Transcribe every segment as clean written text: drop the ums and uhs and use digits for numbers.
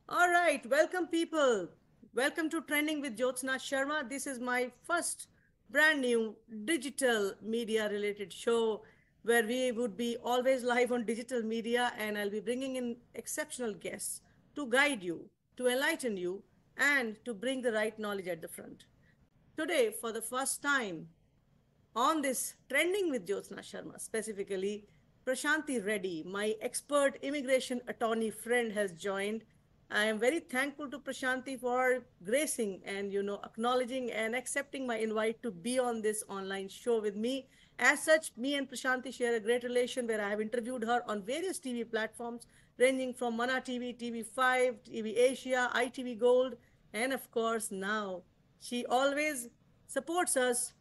All right, welcome people. Welcome to Trending with Jyotshna Sharma. This is my first brand new digital media related show where we would be always live on digital media and I'll be bringing in exceptional guests to guide you, to enlighten you, and to bring the right knowledge at the front. Today, for the first time, on this Trending with Jyotshna Sharma, specifically, Prashanthi Reddy, my expert immigration attorney friend, has joined. I am very thankful to Prashanthi for gracing and acknowledging and accepting my invite to be on this online show with me. As such, me and Prashanthi share a great relation where I have interviewed her on various TV platforms ranging from Mana TV, TV5, TV Asia, ITV Gold, and of course now she always supports us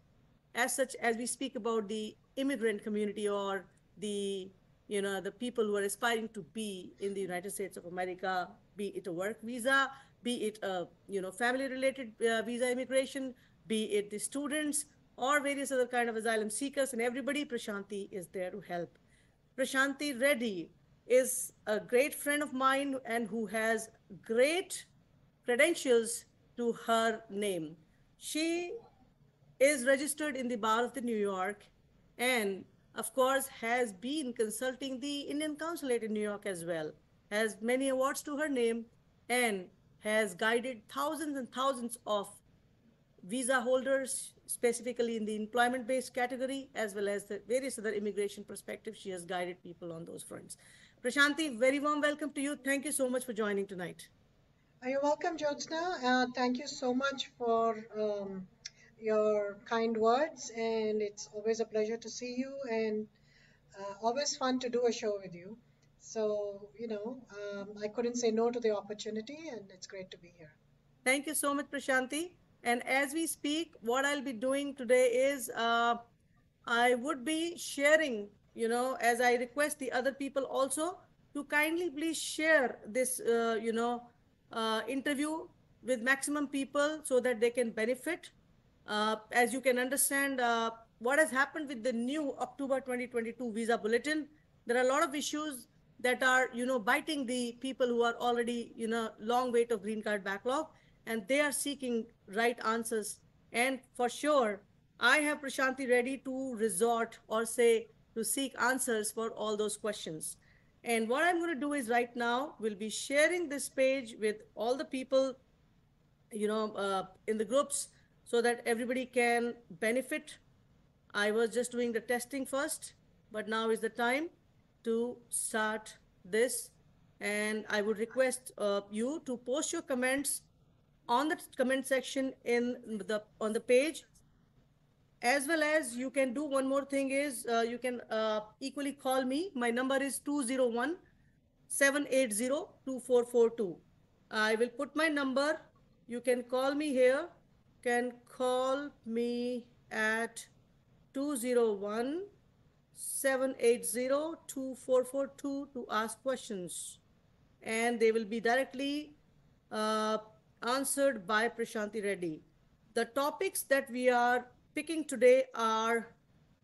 as such as we speak about the immigrant community or the the people who are aspiring to be in the United States of America, be it a work visa, be it a family related visa immigration, be it the students or various other kind of asylum seekers, and everybody, Prashanthi is there to help. Prashanthi Reddy is a great friend of mine and who has great credentials to her name. She is registered in the Bar of the New York and, of course, has been consulting the Indian Consulate in New York as well, has many awards to her name, and has guided thousands and thousands of visa holders, specifically in the employment based category, as well as the various other immigration perspectives. She has guided people on those fronts. Prashanthi, very warm welcome to you. Thank you so much for joining tonight. You're welcome, Jyotshna. Thank you so much for your kind words, and it's always a pleasure to see you, and always fun to do a show with you. So, I couldn't say no to the opportunity, and it's great to be here. Thank you so much, Prashanthi. And as we speak, what I'll be doing today is I would be sharing, as I request the other people also to kindly please share this, interview with maximum people so that they can benefit. As you can understand, what has happened with the new October 2022 visa bulletin, there are a lot of issues that are, biting the people who are already, long wait of green card backlog, and they are seeking right answers. And for sure, I have Prashanthi ready to resort or say to seek answers for all those questions. And what I'm going to do is right now, we'll be sharing this page with all the people in the groups so that everybody can benefit. I was just doing the testing first, but now is the time to start this. And I would request you to post your comments on the comment section in the on the page, as well as you can do one more thing is you can equally call me. My number is 201 780 2442. I will put my number. You can call me here. Can call me at 201 780 2442 to ask questions. And they will be directly uh, answered by Prashanthi Reddy. The topics that we are picking today are,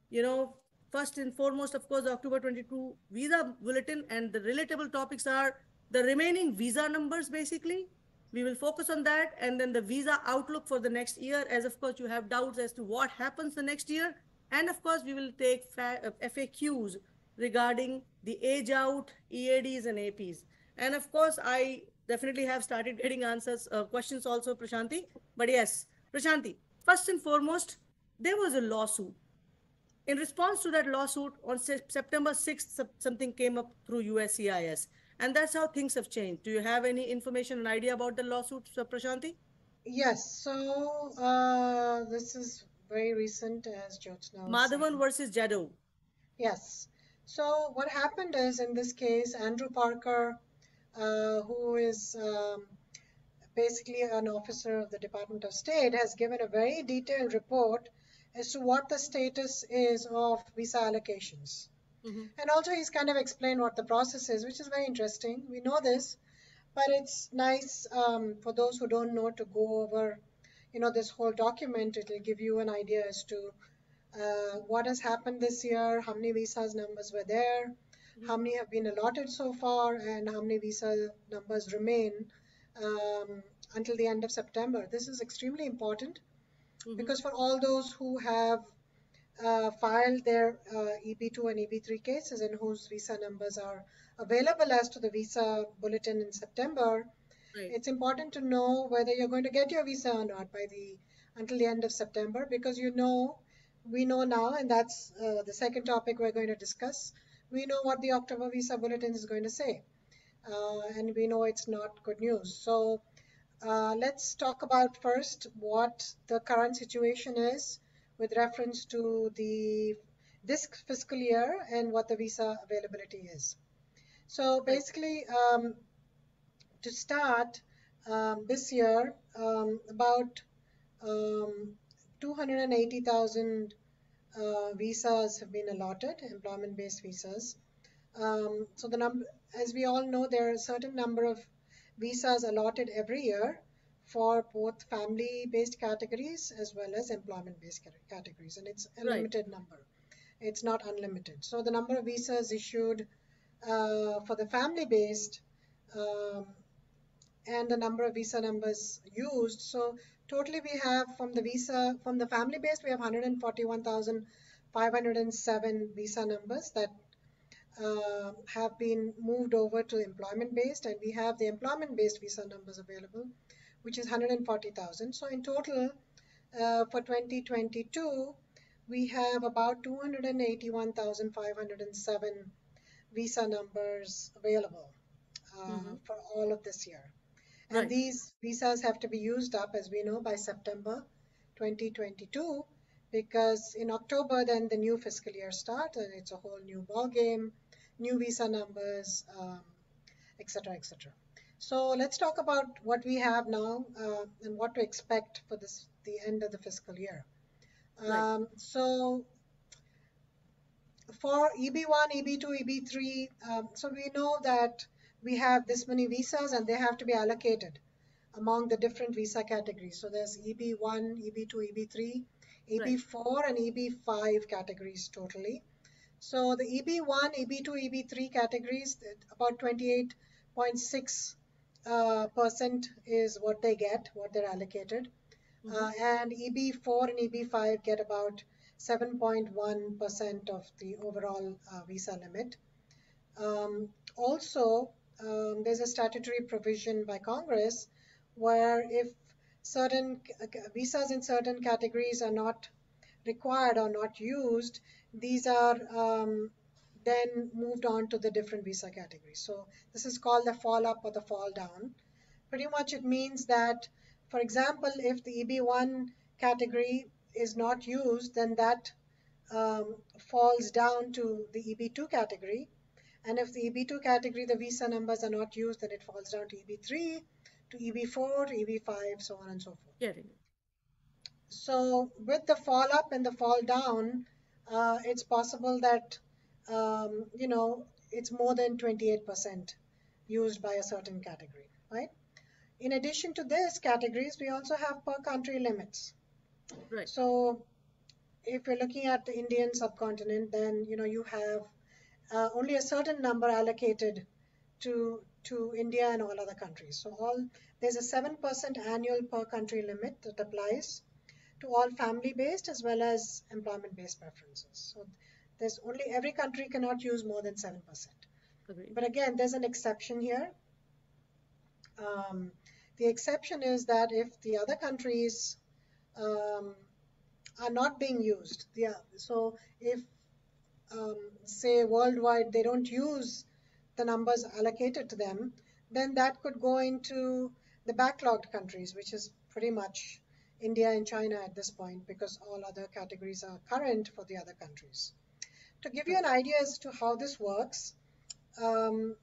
you know, first and foremost, of course, the October 22 visa bulletin, and the relatable topics are the remaining visa numbers, basically. We will focus on that, and then the visa outlook for the next year, as of course, you have doubts as to what happens the next year. And of course, we will take FAQs regarding the age out, EADs, and APs. And of course, I definitely have started getting answers, questions also, Prashanthi. But yes, Prashanthi, first and foremost, there was a lawsuit. In response to that lawsuit, on September 6th, something came up through USCIS. And that's how things have changed. Do you have any information and idea about the lawsuit, Prashanthi? Yes, so this is very recent, as Jyotshna was Madhavan saying. versus Jadhav. Yes. So what happened is, in this case, Andrew Parker, who is basically an officer of the Department of State, has given a very detailed report as to what the status is of visa allocations. Mm-hmm. And also, he's kind of explained what the process is, which is very interesting. We know this, but it's nice for those who don't know to go over, this whole document. It'll give you an idea as to what has happened this year, how many visas numbers were there, Mm-hmm. how many have been allotted so far, and how many visa numbers remain. um, until the end of September. This is extremely important Mm-hmm. because for all those who have filed their EB2 and EB3 cases and whose visa numbers are available as to the visa bulletin in September, Right. it's important to know whether you're going to get your visa or not by the until the end of September, because we know now, and that's the second topic we're going to discuss. We know what the October visa bulletin is going to say, and we know it's not good news. So let's talk about first what the current situation is with reference to this fiscal year and what the visa availability is. So Right. basically, to start, this year, about um, 280,000 visas have been allotted, employment-based visas. So the number, as we all know, there are a certain number of visas allotted every year for both family-based categories as well as employment-based categories, and it's a Right. limited number. It's not unlimited. So the number of visas issued for the family-based um, and the number of visa numbers used. So totally we have from the family base, we have 141,507 visa numbers that have been moved over to employment based, and we have the employment based visa numbers available, which is 140,000. So in total, for 2022, we have about 281,507 visa numbers available Mm-hmm. for all of this year. And Right. these visas have to be used up, as we know, by September 2022, because in October, then the new fiscal year starts, and it's a whole new ball game, new visa numbers, et cetera, et cetera. So let's talk about what we have now and what to expect for the end of the fiscal year. Right. So for EB1, EB2, EB3, so we know that we have this many visas and they have to be allocated among the different visa categories. So there's EB1, EB2, EB3, Right. EB4, and EB5 categories totally. So the EB1, EB2, EB3 categories, about 28.6% is what they get, what they're allocated. Mm-hmm. And EB4 and EB5 get about 7.1% of the overall visa limit. Also, there's a statutory provision by Congress where if certain visas in certain categories are not required or not used, these are then moved on to the different visa categories. So this is called the fall up or the fall down. Pretty much it means that, for example, if the EB1 category is not used, then that falls down to the EB2 category. And if the EB2 category, the visa numbers are not used, then it falls down to EB3, to EB4, to EB5, so on and so forth. Getting it. So with the fall up and the fall down, it's possible that, it's more than 28% used by a certain category, right? In addition to these categories, we also have per country limits. Right. So if you're looking at the Indian subcontinent, then you have only a certain number allocated to India and all other countries. So there's a 7% annual per country limit that applies to all family-based as well as employment-based preferences. So there's only every country cannot use more than 7%. Agreed. But again, there's an exception here. Um, the exception is that if the other countries um, are not being used, so if say worldwide they don't use the numbers allocated to them, then that could go into the backlogged countries, which is pretty much India and China at this point, because all other categories are current for the other countries. To give you Right. an idea as to how this works,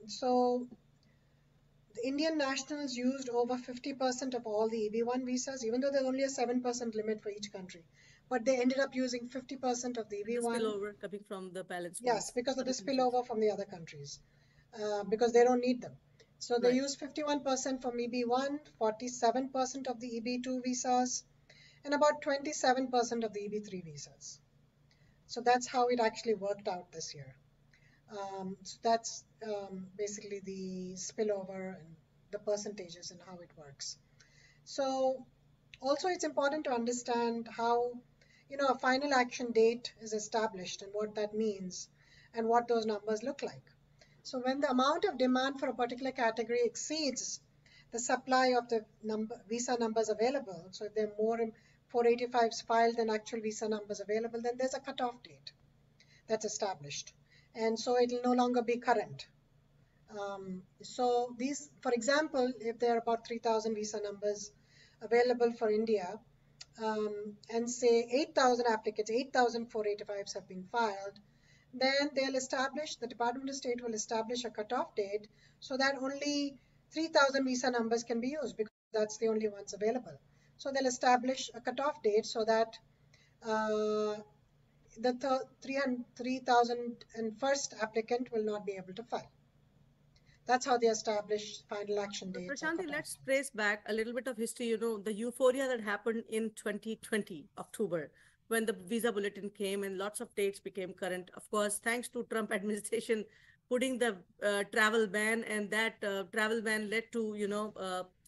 so the Indian nationals used over 50% of all the EB1 visas, even though there's only a 7% limit for each country. But they ended up using 50% of the The EB1. spillover coming from the balance Yes, ones, because of the other countries. spillover from the other countries, because they don't need them. So they Right. use 51% from EB1, 47% of the EB2 visas, and about 27% of the EB3 visas. So that's how it actually worked out this year. So that's basically the spillover the percentages and how it works. So also it's important to understand how, a final action date is established and what that means and what those numbers look like. So when the amount of demand for a particular category exceeds the supply of the visa numbers available, so if there are more 485s filed than actual visa numbers available, then there's a cutoff date that's established. And so it will no longer be current. So these, for example, if there are about 3,000 visa numbers available for India, and say 8,000 applicants, 8,485s have been filed, then the Department of State will establish a cutoff date so that only 3,000 visa numbers can be used because that's the only ones available. So they'll establish a cutoff date so that the 3,001st applicant will not be able to file. That's how they establish final action dates. Prashanthi, let's trace back a little bit of history. The euphoria that happened in 2020, October, when the visa bulletin came and lots of dates became current. Of course, thanks to Trump administration putting the travel ban, and that travel ban led to,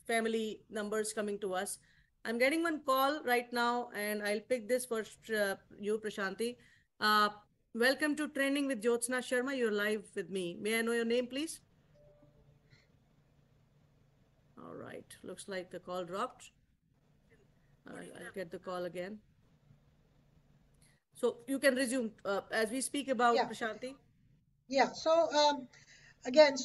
family numbers coming to us. I'm getting one call right now, and I'll pick this for you, Prashanthi. Welcome to Training with Jyotshna Sharma. You're live with me. May I know your name, please? All right. Looks like the call dropped. I'll get the call again. So you can resume as we speak about Prashanthi. Yeah. So again,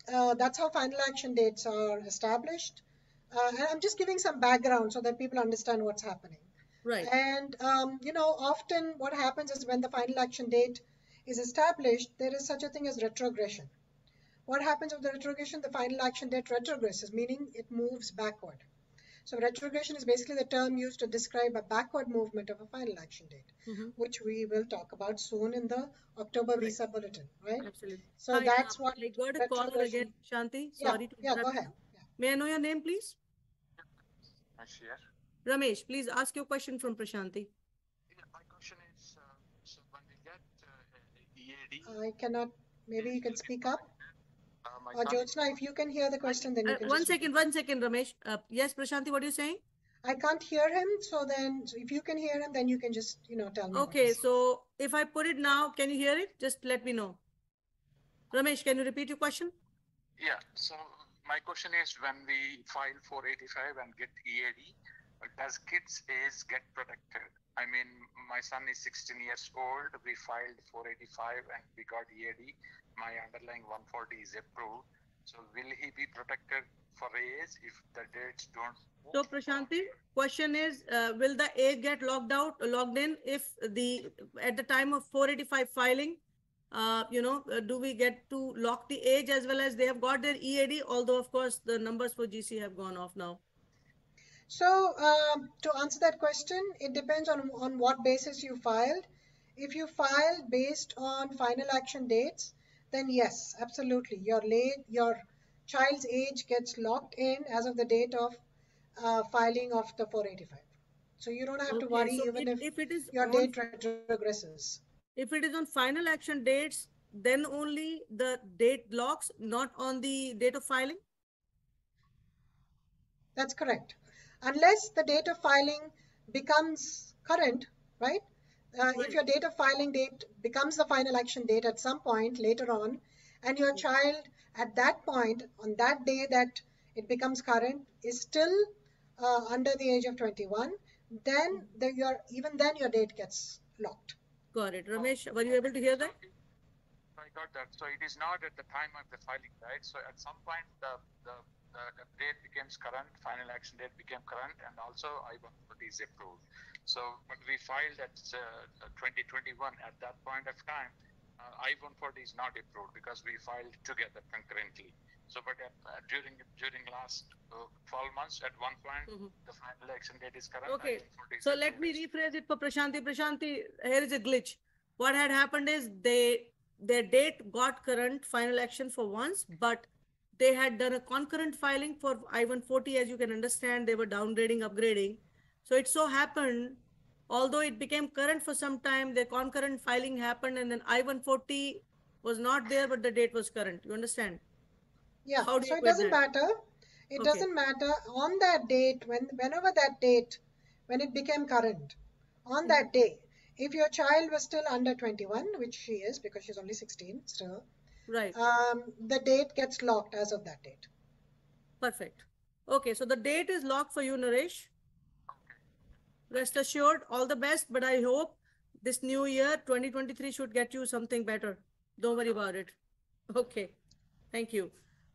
that's how final action dates are established. And I'm just giving some background so that people understand what's happening. Right. And often what happens is when the final action date is established, there is such a thing as retrogression. What happens with the retrogression? The final action date retrogresses, meaning it moves backward. So retrogression is basically the term used to describe a backward movement of a final action date, which we will talk about soon in the October visa bulletin, right? Absolutely. So that's what I got a caller again, Shanti. Sorry to interrupt. Go ahead. Yeah. May I know your name, please? Ramesh. Ramesh, please ask your question from Prashanthi. My question is, so when we get EAD... I cannot, maybe you can speak up. Or Jyotshna, if you can hear the question, then you can One second, Ramesh. Yes, Prashanthi, what are you saying? I can't hear him, so if you can hear him, then you can just, tell me. Okay, so if I put it now, can you hear it? Just let me know. Ramesh, can you repeat your question? Yeah, so my question is, when we file 485 and get EAD, does kids' age get protected? I mean, my son is 16 years old. We filed 485 and we got EAD. My underlying 140 is approved. So will he be protected for age if the dates don't move? So Prashanthi, question is, will the age get logged in if at the time of 485 filing, do we get to lock the age as well as they have got their EAD? Although of course the numbers for GC have gone off now. So to answer that question, it depends on what basis you filed. If you filed based on final action dates, then yes, absolutely. Your child's age gets locked in as of the date of filing of the 485. So you don't have to worry even if it is your date retrogresses. If it is on final action dates, then only the date locks, not on the date of filing? That's correct. Unless the date of filing becomes current, right? If your date of filing date becomes the final action date at some point later on, and your child at that point, on that day that it becomes current, is still under the age of 21, then even then your date gets locked. Got it. Ramesh, were you able to hear that? I got that. So it is not at the time of the filing, right? So at some point the date becomes current, final action date became current, and also I-140 is approved. So when we filed at 2021, at that point of time, I-140 is not approved because we filed together concurrently. So but during last 12 months, at one point, the final action date is current. Okay. So let me rephrase it for Prashanthi. Prashanthi, here is a glitch. What had happened is their date got current final action for once, but they had done a concurrent filing for I-140. As you can understand, they were downgrading, upgrading. So it so happened, although it became current for some time, the concurrent filing happened and then I-140 was not there, but the date was current. You understand? Yeah, How do so you it quit doesn't that? matter. It Okay. doesn't matter on that date, whenever that date, when it became current, on Mhm. that day, if your child was still under 21, which she is because she's only 16 still, Right. the date gets locked as of that date. Perfect. Okay. So the date is locked for you, Naresh. Okay. Thank Rest you. assured, all the best. But I hope this new year, 2023, should get you something better. Don't worry Sure. about it. Okay. Thank you.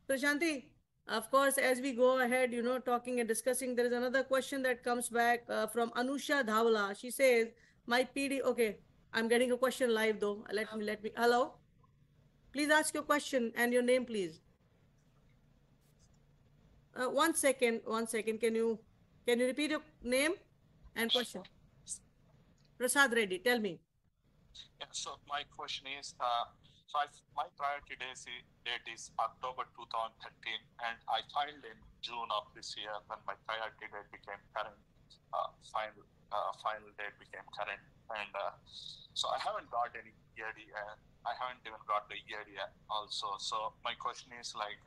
Prashanthi, of course, as we go ahead, talking and discussing, there is another question that comes back from Anusha Dhawala. She says, my PD, okay, I'm getting a question live though. Let me, hello? Please ask your question and your name, please. One second. Can you repeat your name and question? Prasad Reddy, tell me. Yeah, so my question is, my priority date is October 2013, and I filed in June of this year when my priority date became current. Final date became current, and so I haven't got any EAD, and I haven't even got the EAD also. So my question is like,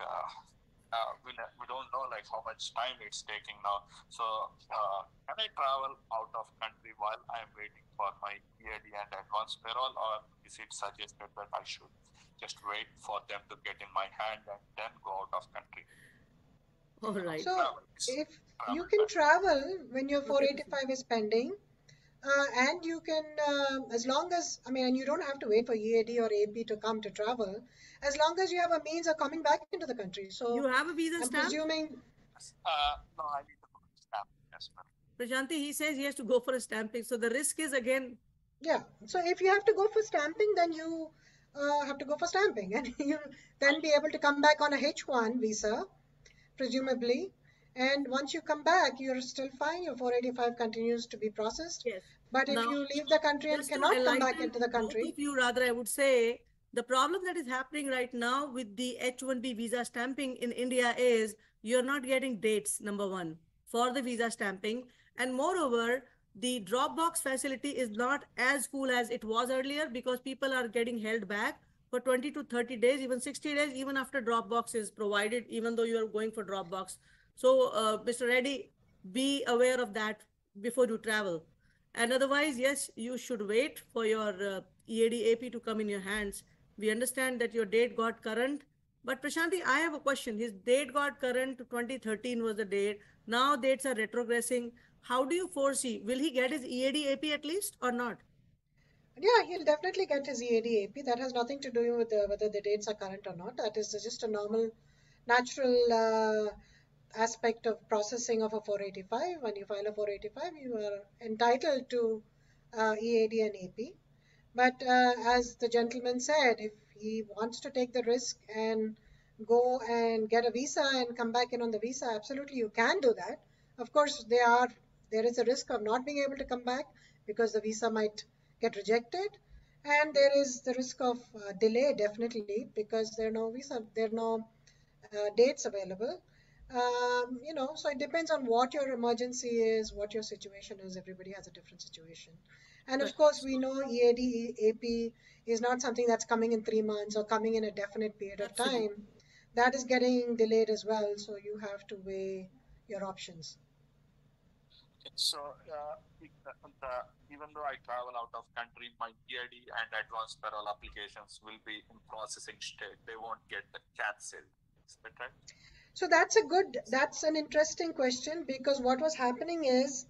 we don't know like how much time it's taking now. So can I travel out of country while I'm waiting for my EAD and advance payroll, or is it suggested that I should just wait for them to get in my hand and then go out of country? All right. So if you Travel can time. travel when your Okay, Prasad. 485 is pending, and you can, as long as, I mean, and you don't have to wait for EAD or AP to come to travel, as long as you have a means of coming back into the country. So You have a visa I'm stamp? presuming, No, I need to stamp as well. Prashanti, he says he has to go for a stamping. So the risk is again, yeah. So if you have to go for stamping, then you have to go for stamping, and you then be able to come back on a H1 visa, presumably. And once you come back, you're still fine. Your 485 continues to be processed. yes. But if Now, you leave the country and just to cannot come back enlighten into the both country, of you, rather, I would say the problem that is happening right now with the H1B visa stamping in India is you're not getting dates, number one, for the visa stamping. And moreover, the Dropbox facility is not as cool as it was earlier because people are getting held back for 20 to 30 days, even 60 days, even after Dropbox is provided, even though you are going for Dropbox. So, Mr. Reddy, be aware of that before you travel. And otherwise, yes, you should wait for your EAD AP to come in your hands. We understand that your date got current. But Prashanti, I have a question. His date got current to 2013 was the date. Now dates are retrogressing. How do you foresee? Will he get his EAD AP at least or not? yeah, he'll definitely get his EAD AP. That has nothing to do with whether the dates are current or not. That is just a normal, natural aspect of processing of a 485. When you file a 485, you are entitled to EAD and AP. But as the gentleman said, if he wants to take the risk and go and get a visa and come back in on the visa, absolutely you can do that. Of course, there is a risk of not being able to come back because the visa might get rejected, and there is the risk of delay definitely because there are no dates available. So it depends on what your emergency is, what your situation is. Everybody has a different situation. And Right. of course, we know EAD, AP is not something that's coming in 3 months or coming in a definite period of time. Absolutely. That is getting delayed as well. So you have to weigh your options. So, even though I travel out of country, my EID and advanced payroll applications will be in processing state. They won't get cancelled. Is that right? So that's an interesting question because what was happening is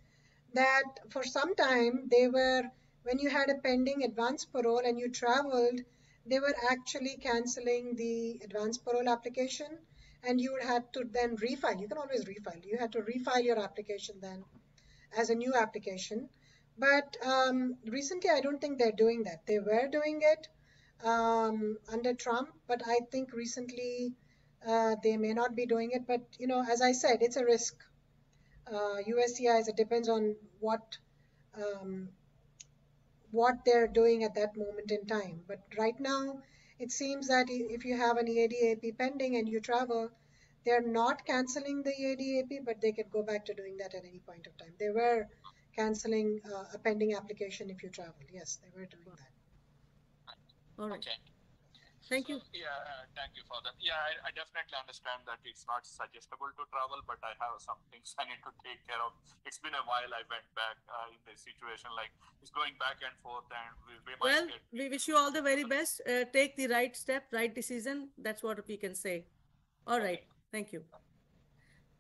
that for some time when you had a pending advance parole and you traveled, they were actually canceling the advance parole application and you would have to then refile. You can always refile. You had to refile your application then as a new application. But recently, I don't think they're doing that. They were doing it under Trump, but I think recently they may not be doing it. But as I said, it's a risk. USCIS, it depends on um, what they're doing at that moment in time. But right now, it seems that if you have an EAD pending and you travel, they're not canceling the EAD but they can go back to doing that at any point of time. They were canceling a pending application if you travel. Yes, they were doing that. All right. Okay. Thank you. Thank you for that. Yeah, I definitely understand that it's not suggestible to travel, but I have some things I need to take care of. It's been a while I went back in this situation, like it's going back and forth, and we might Well, get. we wish you all the very best. Take the right step, right decision. That's what we can say. All right. Okay. Thank you.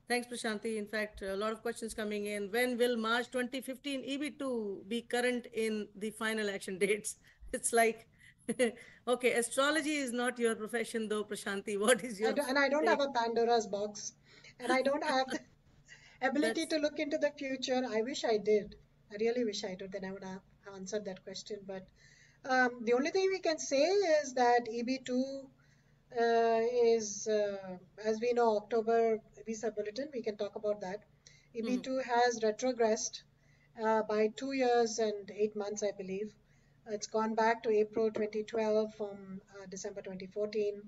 Thanks, Prashanthi. In fact, a lot of questions coming in. When will March 2015 EB2 be current in the final action dates? It's like, okay, astrology is not your profession, though, Prashanthi. What is your And I don't have take? a Pandora's box, and I don't have the ability That's to look into the future. I wish I did. I really wish I did. Then I would have answered that question. But the only thing we can say is that EB2 is, as we know, October visa bulletin. We can talk about that. mhm, EB2 has retrogressed by 2 years and 8 months, I believe. It's gone back to April 2012 from December 2014.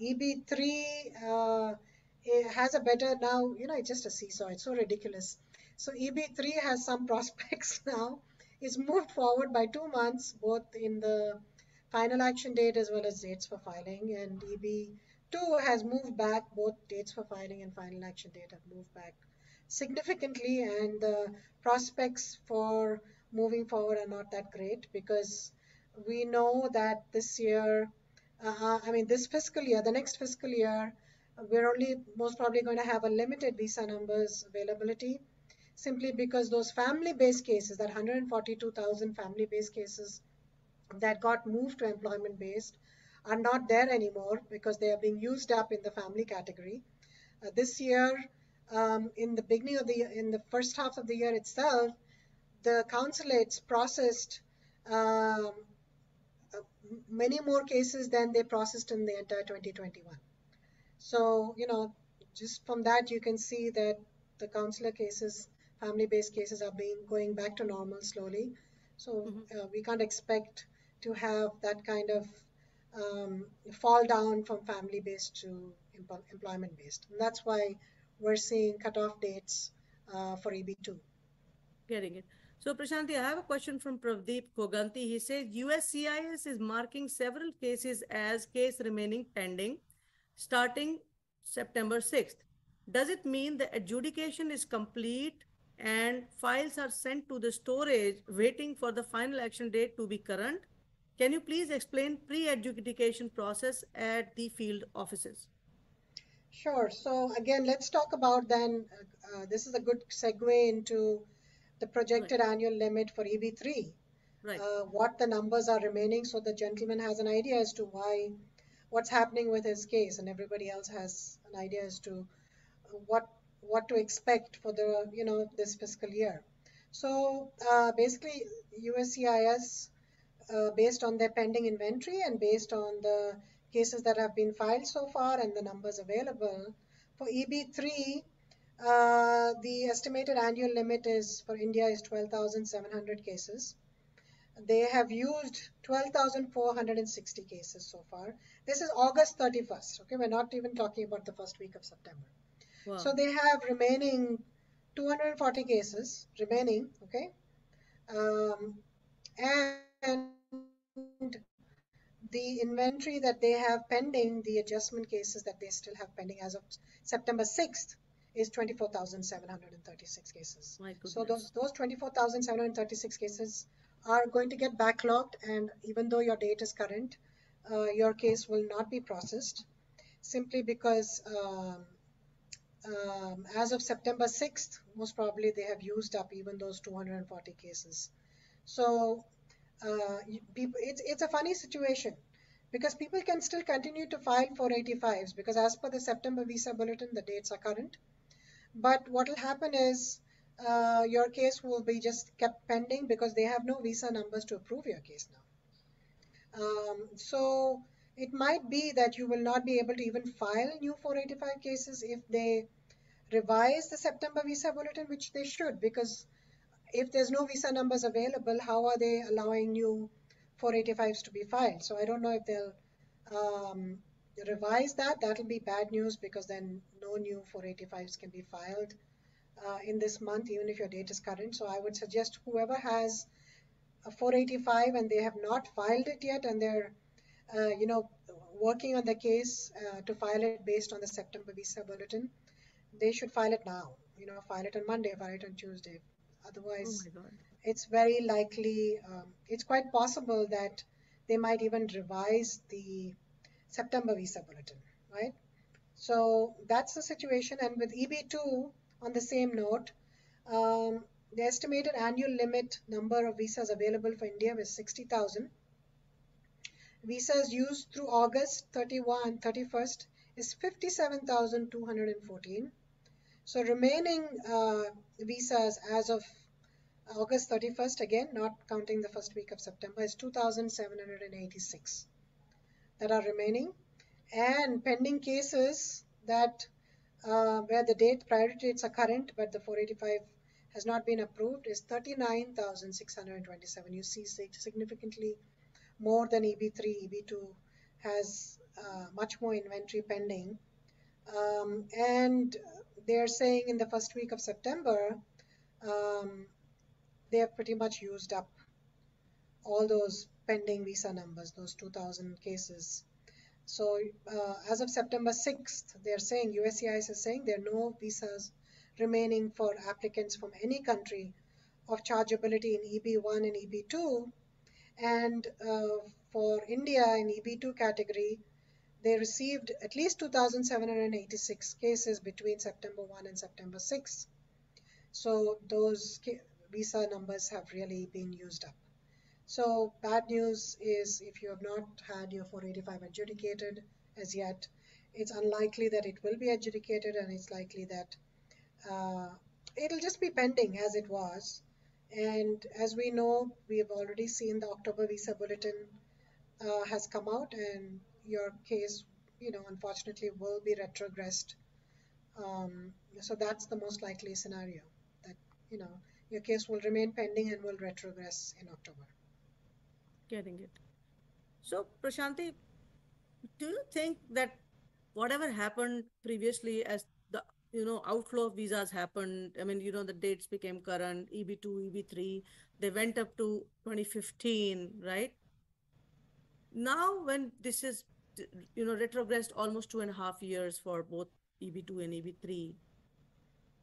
EB3 it has a better now, it's just a seesaw. It's so ridiculous. So EB3 has some prospects now. It's moved forward by 2 months, both in the final action date as well as dates for filing. And EB2 has moved back, both dates for filing and final action date have moved back significantly. And the prospects for moving forward are not that great because we know that this year, this fiscal year, the next fiscal year, we're only most probably going to have a limited visa numbers availability simply because those family-based cases, that 142,000 family-based cases that got moved to employment-based, are not there anymore because they are being used up in the family category. This year, in the beginning of the year, in the first half of the year itself, the consulates processed um, many more cases than they processed in the entire 2021. So, just from that, you can see that the consular cases, family-based cases are going back to normal slowly. So mhm. we can't expect to have that kind of fall down from family-based to employment-based. And that's why we're seeing cutoff dates for EB2. Getting it. So, Prashanthi, I have a question from Pravdeep Koganti. He says USCIS is marking several cases as case remaining pending starting September 6th. Does it mean the adjudication is complete and files are sent to the storage waiting for the final action date to be current? Can you please explain pre-adjudication process at the field offices? Sure. So again, let's talk about then, this is a good segue into the Right, projected annual limit for EB3, right. what the numbers are remaining, so the gentleman has an idea as to what's happening with his case, and everybody else has an idea as to what what to expect for this fiscal year. So basically, USCIS, based on their pending inventory and based on the cases that have been filed so far and the numbers available for EB3, the estimated annual limit is for India is 12,700 cases. They have used 12,460 cases so far. This is August 31st. Okay, we're not even talking about the first week of September. So Wow. they have remaining 240 cases remaining. Okay, and the inventory that they have pending, the adjustment cases that they still have pending as of September 6th, is 24,736 cases. My So goodness. those 24,736 cases are going to get backlogged, and even though your date is current, your case will not be processed simply because as of September 6th, most probably they have used up even those 240 cases. So it's a funny situation because people can still continue to file 485s because as per the September visa bulletin, the dates are current. But what will happen is your case will be just kept pending because they have no visa numbers to approve your case now. So it might be that you will not be able to even file new 485 cases if they revise the September visa bulletin, which they should, because if there's no visa numbers available, how are they allowing new 485s to be filed? So I don't know if they'll um, revise that. That'll be bad news because then no new 485s can be filed in this month, even if your date is current. So I would suggest whoever has a 485 and they have not filed it yet and you know, working on the case to file it based on the September visa bulletin, they should file it now. You know, file it on Monday, file it on Tuesday. Oh Otherwise, my God. it's very likely, it's quite possible that they might even revise the September visa bulletin, right? So that's the situation. And with EB2, on the same note, um, the estimated annual limit number of visas available for India was 60,000. Visas used through August 31st is 57,214. So remaining visas as of August 31st, again, not counting the first week of September, is 2,786 that are remaining. And pending cases that where the priority dates are current, but the 485 has not been approved, is 39,627. You see significantly more than EB3. EB2 has much more inventory pending. And they're saying in the first week of September, um, they have pretty much used up all those pending visa numbers, those 2,000 cases. So as of September 6th, they're saying, USCIS is saying there are no visas remaining for applicants from any country of chargeability in EB1 and EB2. And for India in EB2 category, they received at least 2,786 cases between September 1 and September 6. So those visa numbers have really been used up. So bad news is if you have not had your 485 adjudicated as yet, it's unlikely that it will be adjudicated, and it's likely that uh, it'll just be pending as it was. And as we know, we have already seen the October visa bulletin has come out, and your case, unfortunately will be retrogressed. So that's the most likely scenario, that, you know, your case will remain pending and will retrogress in October. Getting it. So, Prashanti, do you think that whatever happened previously as the outflow of visas happened, I mean, the dates became current, EB2, EB3, they went up to 2015, right? Now when this is retrogressed almost 2.5 years for both EB2 and EB3,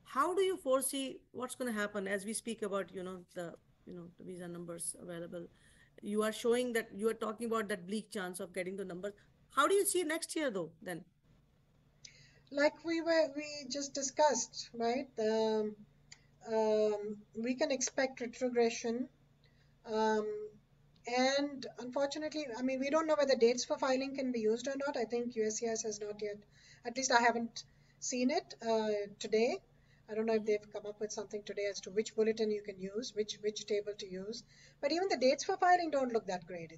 how do you foresee what's going to happen as we speak about the visa numbers available? You are showing that you are talking about that bleak chance of getting the numbers. How do you see next year though then? Like we just discussed, right? We can expect retrogression. Um, and unfortunately, I mean, we don't know whether dates for filing can be used or not. I think USCIS has not yet, at least I haven't seen it today. I don't know if Mm-hmm. they've come up with something today as to which bulletin you can use, which table to use. But even the dates for filing don't look that great.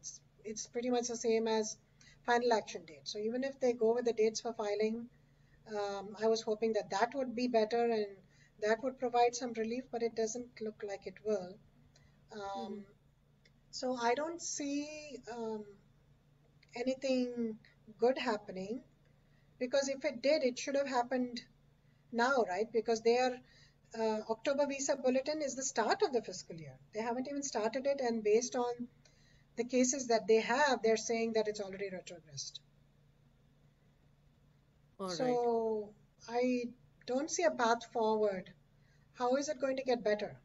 It's pretty much the same as final action date. So even if they go with the dates for filing, I was hoping that that would be better and that would provide some relief, but it doesn't look like it will. Mm-hmm. Um, so I don't see anything good happening, because if it did, it should have happened now, right? Because their October visa bulletin is the start of the fiscal year. They haven't even started it, and based on the cases that they have, they're saying that it's already retrogressed. All right. So I don't see a path forward. How is it going to get better?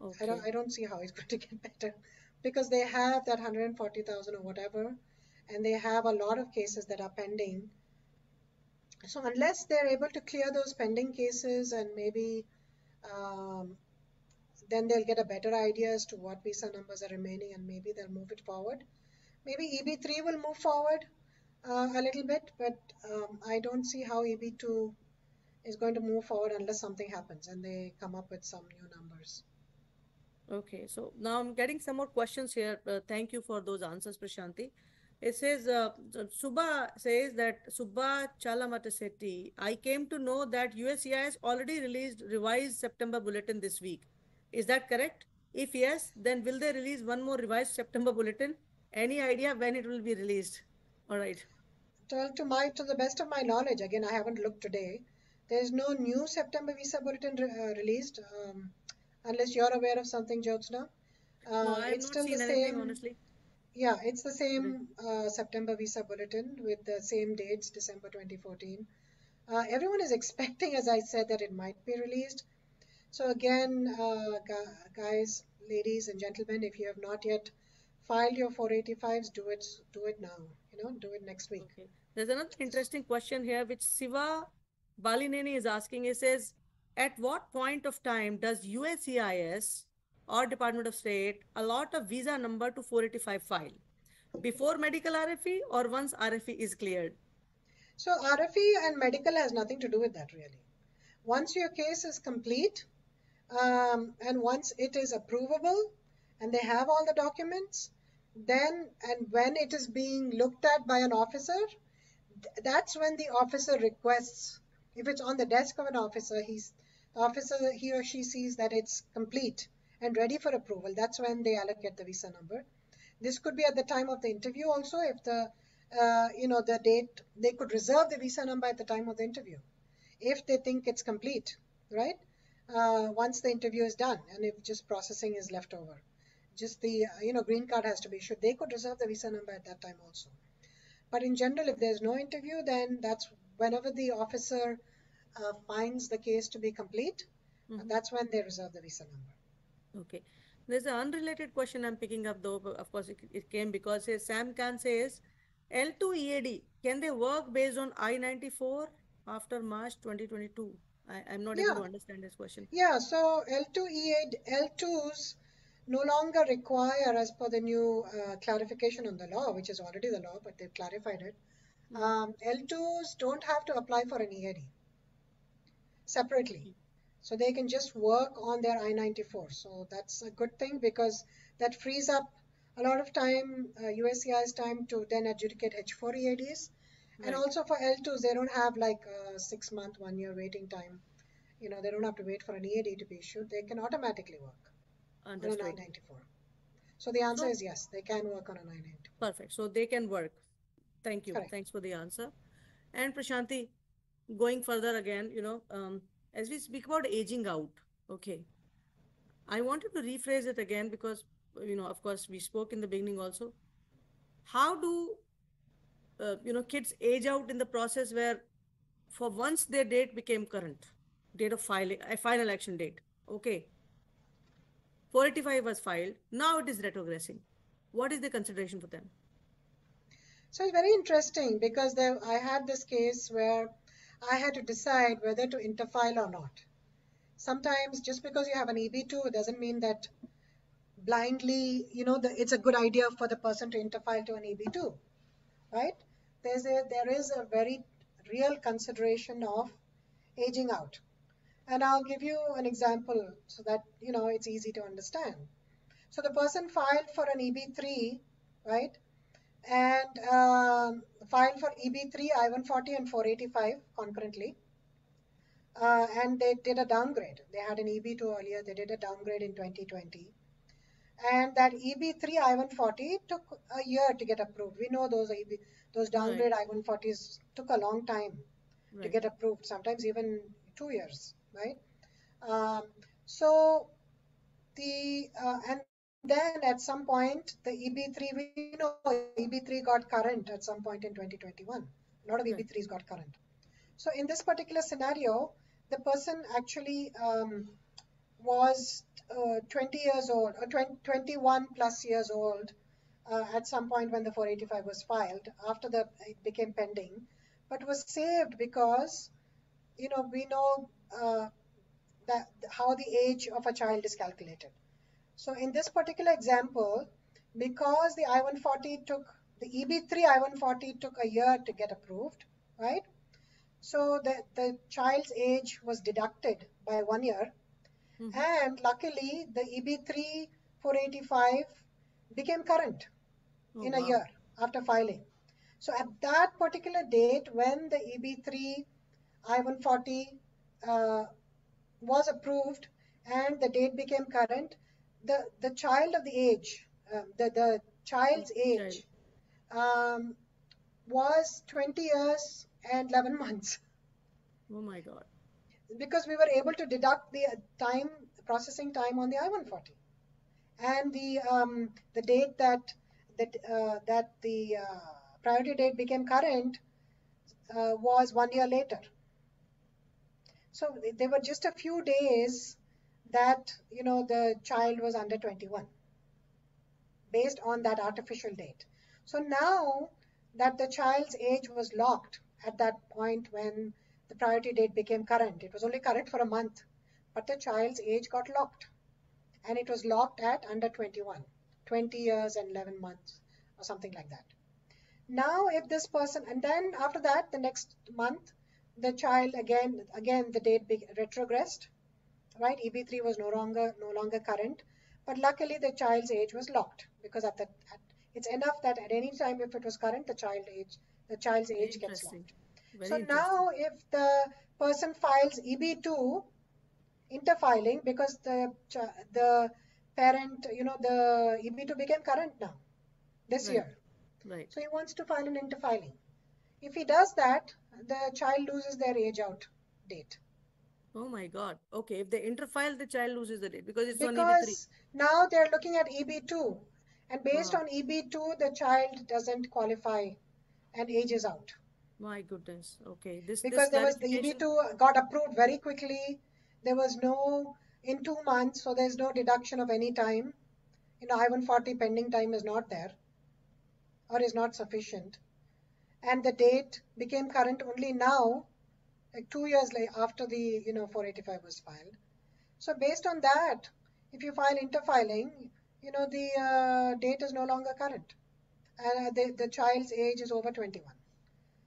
Okay. I don't see how it's going to get better, because they have that 140,000 or whatever, and they have a lot of cases that are pending. So unless they're able to clear those pending cases, and maybe um, then they'll get a better idea as to what visa numbers are remaining, and maybe they'll move it forward. Maybe EB3 will move forward a little bit, but I don't see how EB2 is going to move forward unless something happens and they come up with some new numbers. Okay, so now I'm getting some more questions here. Thank you for those answers, Prashanti. It says, Subha says that Subha Chalamatasetti, I came to know that USCIS already released revised September bulletin this week. Is that correct? If yes, then will they release one more revised September bulletin? Any idea when it will be released? All right. To the best of my knowledge, again, I haven't looked today. There is no new September visa bulletin released, unless you're aware of something, Jyotsna. No, I have It's not still the seen anything, same. honestly. Yeah, it's the same September visa bulletin with the same dates, December 2014. Everyone is expecting, as I said, that it might be released. So again, guys, ladies and gentlemen, if you have not yet filed your 485s, do it now. Do it next week. Okay. There's another interesting question here which Siva Balineni is asking. He says, at what point of time does USCIS or Department of State allot a visa number to 485 file? Before medical RFE or once RFE is cleared? So RFE and medical has nothing to do with that really. Once your case is complete, and once it is approvable and they have all the documents, then and when it is being looked at by an officer, that's when the officer requests. If it's on the desk of an officer, he or she sees that it's complete and ready for approval. That's when they allocate the visa number. This could be at the time of the interview also. If the date, they could reserve the visa number at the time of the interview if they think it's complete, right? Once the interview is done and if just processing is left over, just the green card has to be issued, they could reserve the visa number at that time also. But in general, if there's no interview, then that's whenever the officer finds the case to be complete, that's when they reserve the visa number. Okay. There's an unrelated question I'm picking up though. Of course, it came because Sam Khan says L2 EAD, can they work based on I-94 after March 2022? I'm not able Yeah, to understand this question. yeah. So L2s no longer require, as per the new clarification on the law, which is already the law, but they've clarified it. L2s don't have to apply for an EAD separately. So they can just work on their I-94. So that's a good thing because that frees up a lot of time, USCIS time to then adjudicate H4 EADs. And Right. also for L2s, they don't have like a 6-month, 1-year waiting time. They don't have to wait for an EAD to be issued. They can automatically work on an Understood. I-94. So the answer So is yes, they can work on an I-94. perfect. So they can work. Thank you. Correct. Thanks for the answer. And Prashanti, going further again, as we speak about aging out, okay, I wanted to rephrase it again because, of course, we spoke in the beginning also. How do, kids age out in the process where for once their date became current, date of filing, a final action date, okay, 485 was filed, now it is retrogressing. What is the consideration for them? So it's very interesting because I had this case where I had to decide whether to interfile or not. Sometimes just because you have an EB2 doesn't mean that blindly, it's a good idea for the person to interfile to an EB2, right? There is a very real consideration of aging out. And I'll give you an example so that, it's easy to understand. So the person filed for an EB3, right? And filed for EB3, I-140 and 485 concurrently. And they did a downgrade. They had an EB2 earlier. They did a downgrade in 2020. And that EB3 I-140 took a year to get approved. We know those Right, downgrade I-140s took a long time to right. get approved, sometimes even 2 years, right? So and then at some point the EB3, we know EB3 got current at some point in 2021. A lot of EB3s got Right. current. So in this particular scenario, the person actually was 20 years old, or 21 plus years old at some point when the 485 was filed, after it became pending, but was saved because, we know that how the age of a child is calculated. So in this particular example, because the I-140 the EB3 I-140 took a year to get approved, right? So the child's age was deducted by 1 year. Mm-hmm. And luckily, the EB3 485 became current Oh, in a wow. year after filing. So at that particular date, when the EB3 I-140 was approved and the date became current, the child of the age, the Of child's the child. age um, was 20 years and 11 months Oh my God. because we were able to deduct the processing time on the I-140. And the date that that the priority date became current was 1 year later. So there were just a few days that the child was under 21 based on that artificial date. So now that the child's age was locked at that point when the priority date became current, it was only current for a month, but the child's age got locked, and it was locked at under 21, 20 years and 11 months or something like that. Now if this person, and then after that the next month the child again the date retrogressed, right? EB3 was no longer current, but luckily the child's age was locked, because it's enough that at any time if it was current, the child's age gets locked. So now if the person files EB2 interfiling, because the parent, the EB2 became current now this year. Right. So he wants to file an interfiling. If he does that, the child loses their age out date. Oh my God. Okay. If they interfile, the child loses the date because it's on EB3. Because now they're looking at EB2, and based on EB2, the child doesn't qualify and age is out. My goodness. Okay. Because there was the EB2 got approved very quickly. There was in 2 months, so there's no deduction of any time. I-140 pending time is not there, or is not sufficient. And the date became current only now, like 2 years after the 485 was filed. So based on that, if you file interfiling, the date is no longer current, and the child's age is over 21.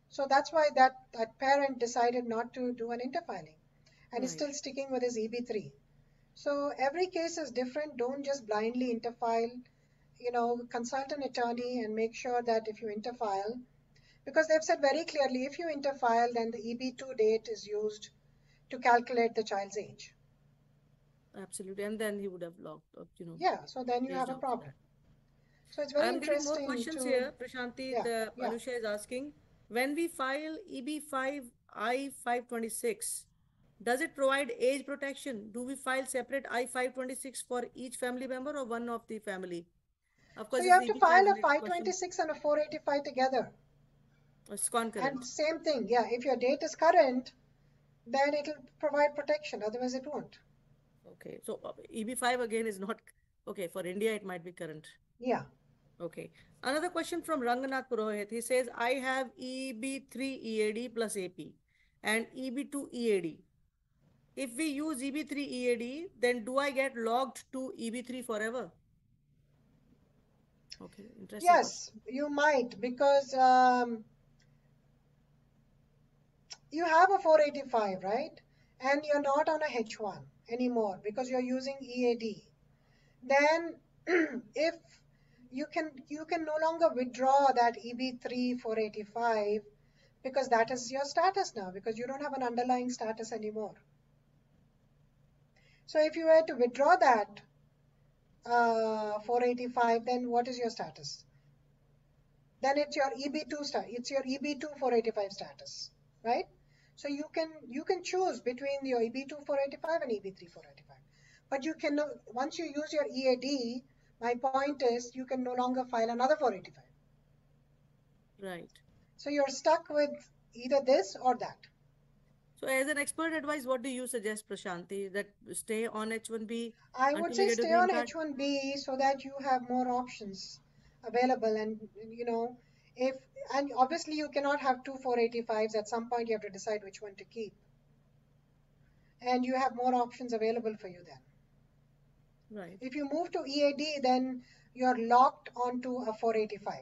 So that's why that parent decided not to do an interfiling, and is still sticking with his EB3. So every case is different. Don't just blindly interfile. Consult an attorney and make sure that if you interfile, because they've said very clearly, if you interfile, then the EB2 date is used to calculate the child's age. Absolutely. And then he would have locked up, Yeah, so then you have a problem. So it's very interesting. I'm getting more questions here, Prashanthi. Anusha is asking, when we file EB5 I-526, does it provide age protection? Do we file separate I-526 for each family member or one of the family? Of course, so you have to file a 526 and a 485 together. It's concurrent. And same thing, if your date is current, then it will provide protection, otherwise it won't. Okay, so EB5 again is not, okay, for India it might be current. Yeah. Okay. Another question from Ranganath Purohit. He says, I have EB3 EAD plus AP and EB2 EAD. If we use EB3 EAD, then do I get logged to EB3 forever? Okay, interesting. Yes, you might, because you have a 485, right? And you're not on a H1 anymore because you're using EAD. Then if you can no longer withdraw that EB3 485, because that is your status now, because you don't have an underlying status anymore. So if you were to withdraw that 485, then what is your status? Then it's your EB2 485 status, right? So you can choose between your EB2 485 and EB3 485. But you can, once you use your EAD, my point is you can no longer file another 485. Right. So you're stuck with either this or that. So as an expert advice, what do you suggest, Prashanthi, that stay on H1B? I would say stay on H1B so that you have more options available. And, and obviously you cannot have two 485s. At some point you have to decide which one to keep. And you have more options available for you then. Right. If you move to EAD, then you're locked onto a 485.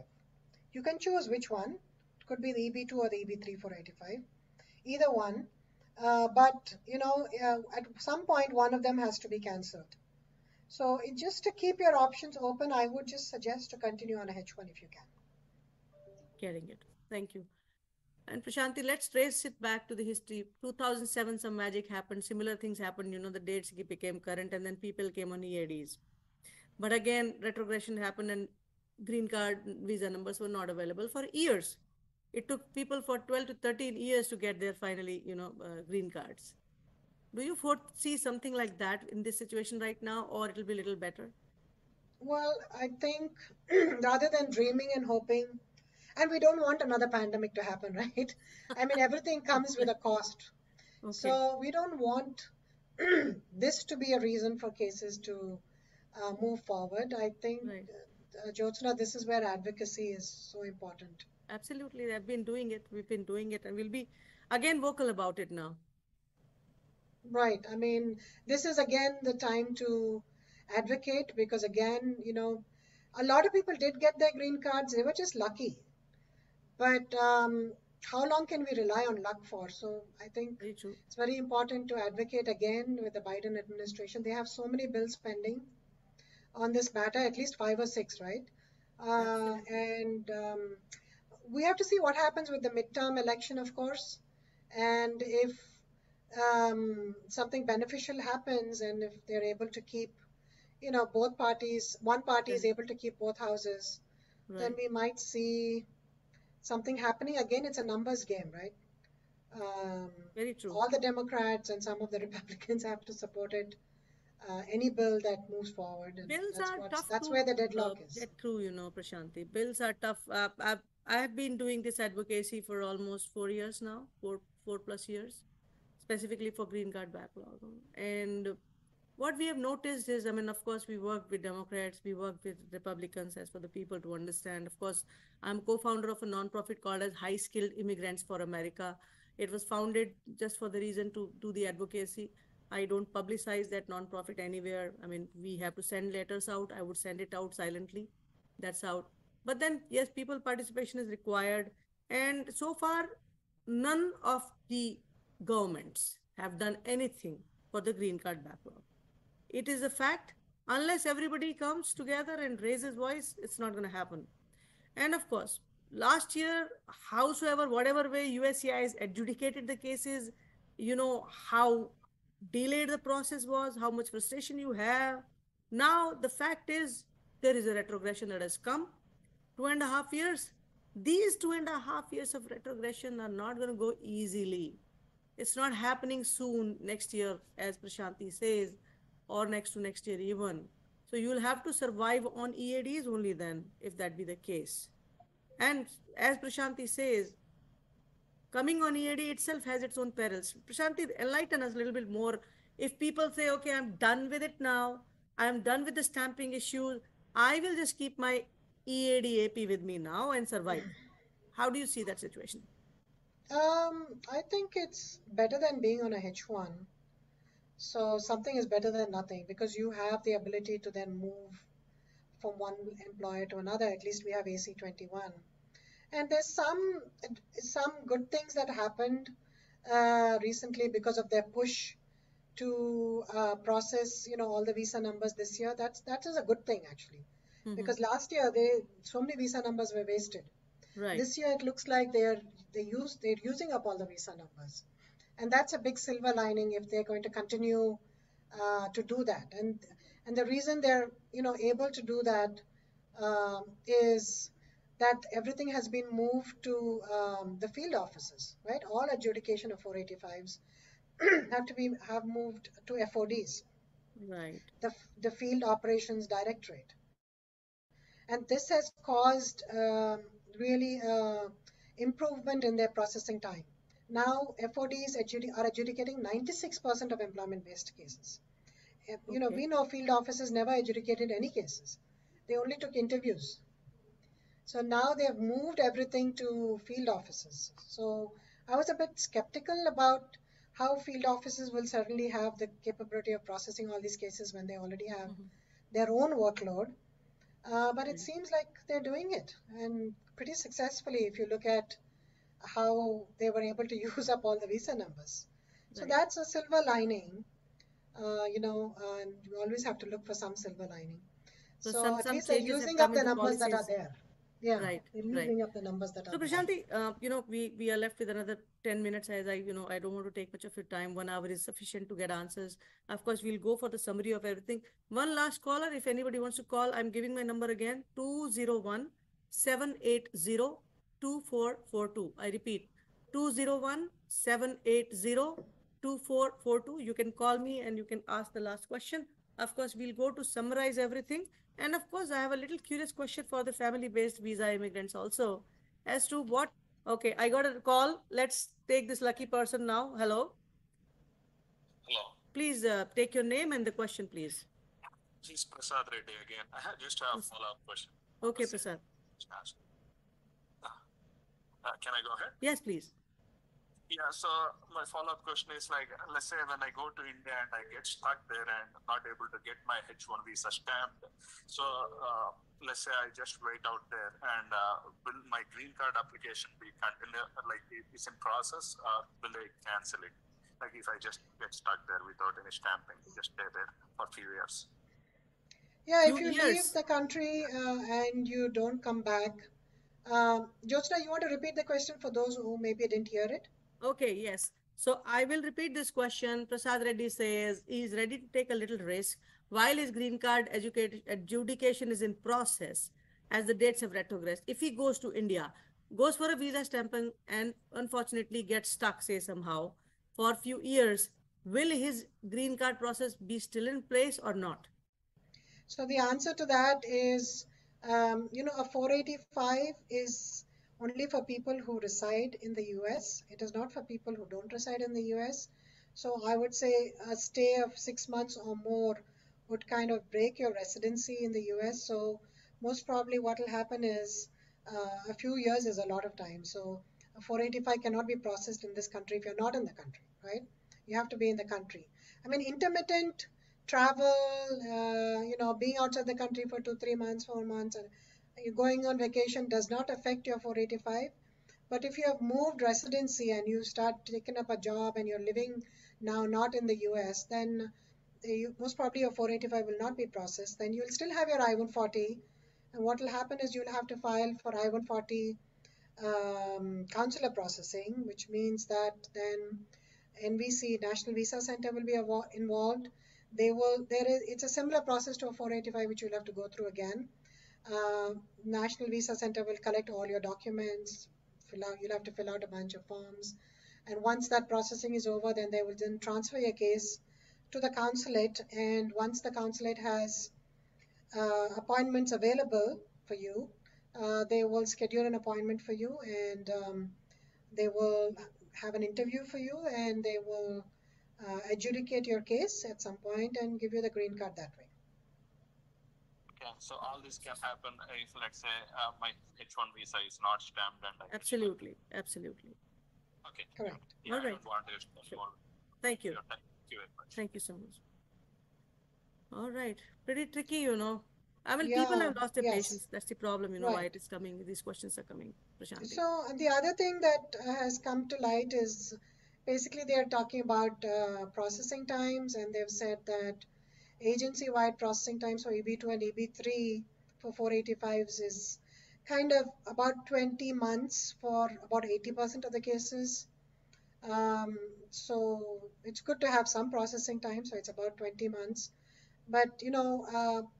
You can choose which one. It could be the EB2 or the EB3 485. Either one. But, at some point, one of them has to be cancelled. So just to keep your options open, I would just suggest to continue on a H1 if you can. Getting it. Thank you. And Prashanthi, let's trace it back to the history. 2007, some magic happened. Similar things happened. The dates became current and then people came on EADs. But again, retrogression happened and green card visa numbers were not available for years. It took people for 12 to 13 years to get their finally, green cards. Do you foresee something like that in this situation right now, or it'll be a little better? Well, I think rather than dreaming and hoping, and we don't want another pandemic to happen, right? I mean, everything comes with a cost. Okay, So we don't want this to be a reason for cases to move forward. I think, right. Jyotsna, this is where advocacy is so important. Absolutely. I've been doing it. We've been doing it, and we'll be again vocal about it now. Right. I mean, this is again the time to advocate because, again, a lot of people did get their green cards. They were just lucky. But how long can we rely on luck for? So I think Very true. it's very important to advocate again with the Biden administration. They have so many bills pending on this matter, at least five or six, right? Absolutely. And we have to see what happens with the midterm election, of course. And if something beneficial happens and if they're able to keep, both parties, one party is Correct. able to keep both houses, then Right. we might see something happening. Again, it's a numbers game, right? Um, Very true. all the Democrats and some of the Republicans have to support it. Any bill that moves forward, and Bills are tough that's to where the deadlock is. get through, Prashanthi. Bills are tough. I have been doing this advocacy for almost 4 years now, four plus years, specifically for green card backlog. And what we have noticed is, I mean, of course, we work with Democrats, we work with Republicans, as for the people to understand. Of course, I'm co-founder of a nonprofit called as High Skilled Immigrants for America. It was founded just for the reason to do the advocacy. I don't publicize that nonprofit anywhere. I mean, we have to send letters out. I would send it out silently. That's out. But then, yes, people participation is required. And so far, none of the governments have done anything for the green card backlog. It is a fact. Unless everybody comes together and raises voice, it's not going to happen. And of course, last year, howsoever, whatever way USCIS adjudicated the cases, how delayed the process was, how much frustration you have. Now, the fact is, there is a retrogression that has come. 2.5 years. These 2.5 years of retrogression are not going to go easily. It's not happening soon next year, as Prashanthi says, or next to next year even. So you'll have to survive on EADs only then, if that be the case. And as Prashanthi says, coming on EAD itself has its own perils. Prashanthi, enlighten us a little bit more. If people say, okay, I'm done with it now, I'm done with the stamping issues, I will just keep my EAD AP with me now and survive. How do you see that situation? I think it's better than being on a H1. So something is better than nothing because you have the ability to then move from one employer to another. At least we have AC 21. And there's some good things that happened recently because of their push to process, all the visa numbers this year. That is a good thing actually, Mm-hmm. because last year so many visa numbers were wasted. Right. This year it looks like they're using up all the visa numbers, and that's a big silver lining if they're going to continue to do that. And the reason they're able to do that is that everything has been moved to the field offices, right? All adjudication of 485s have moved to FODs, Right. the Field Operations Directorate, and this has caused really improvement in their processing time. Now FODs are adjudicating 96% of employment-based cases. Okay. We know field offices never adjudicated any cases; they only took interviews. So now they've moved everything to field offices. So I was a bit skeptical about how field offices will certainly have the capability of processing all these cases when they already have Mm-hmm. their own workload. But it Right. seems like they're doing it and pretty successfully if you look at how they were able to use up all the visa numbers. So Right. that's a silver lining, and you always have to look for some silver lining. So So some at some least they're changes have using come up in the the numbers that are policies. there. Yeah, Right. they're Right. using up the numbers that are So there. Prashanti, we are left with another 10 minutes. As I don't want to take much of your time. 1 hour is sufficient to get answers. Of course, we'll go for the summary of everything. One last caller, if anybody wants to call, I'm giving my number again: 201-780-2442. I repeat, 201-780-2442. You can call me and you can ask the last question, Of course, we'll go to summarize everything. And of course, I have a little curious question for the family based visa immigrants also as to what. Okay, I got a call. Let's take this lucky person now. Hello. Hello, Please take your name and the question, please. this is Prasad Reddy again. I have just a follow-up question. Okay, Prasad. Can I go ahead? Yes, please. Yeah, so my follow-up question is like, let's say when I go to India and I get stuck there and not able to get my H1 visa stamped. So let's say I just wait out there and will my green card application be continue, like is in process, or will they cancel it? Like if I just get stuck there without any stamping, just stay there for a few years. Yeah, if Few you leave years. the country and you don't come back, Jyotshna, you want to repeat the question for those who maybe didn't hear it? Okay, yes. So I will repeat this question. Prasad Reddy says he is ready to take a little risk while his green card adjudication is in process as the dates have retrogressed. If he goes to India, goes for a visa stamping and unfortunately gets stuck, say somehow, for a few years, will his green card process be still in place or not? So the answer to that is, a 485 is only for people who reside in the US. It is not for people who don't reside in the US. So I would say a stay of 6 months or more would kind of break your residency in the US. So most probably what will happen is a few years is a lot of time. So a 485 cannot be processed in this country if you're not in the country, right? You have to be in the country. I mean, intermittent travel, being outside the country for 2, 3 months, 4 months, and you going on vacation does not affect your 485. But if you have moved residency and you start taking up a job and you're living now not in the US, then most probably your 485 will not be processed. Then you'll still have your I-140. And what will happen is you'll have to file for I-140 consular processing, which means that then NVC, National Visa Center, will be involved. It's a similar process to a 485, which you'll have to go through again. National Visa Center will collect all your documents, you'll have to fill out a bunch of forms. And once that processing is over, then they will then transfer your case to the consulate. And once the consulate has appointments available for you, they will schedule an appointment for you, and they will have an interview for you, and they will adjudicate your case at some point and give you the green card that way. Okay, so all this can happen if, let's say, my H1 visa is not stamped and I Absolutely, absolutely. Okay. Correct. Yeah, All I right. don't want to spend Sure. more. Thank you. Thank you very much. Thank you so much. All right. Pretty tricky, you know. I mean, Yeah, people have lost their yes. patience. That's the problem, you know, why Right. it is coming. These questions are coming, Prashanthi. So the other thing that has come to light is basically they are talking about processing times, and they've said that agency-wide processing times for EB2 and EB3 for 485s is kind of about 20 months for about 80% of the cases. So it's good to have some processing time, so it's about 20 months. But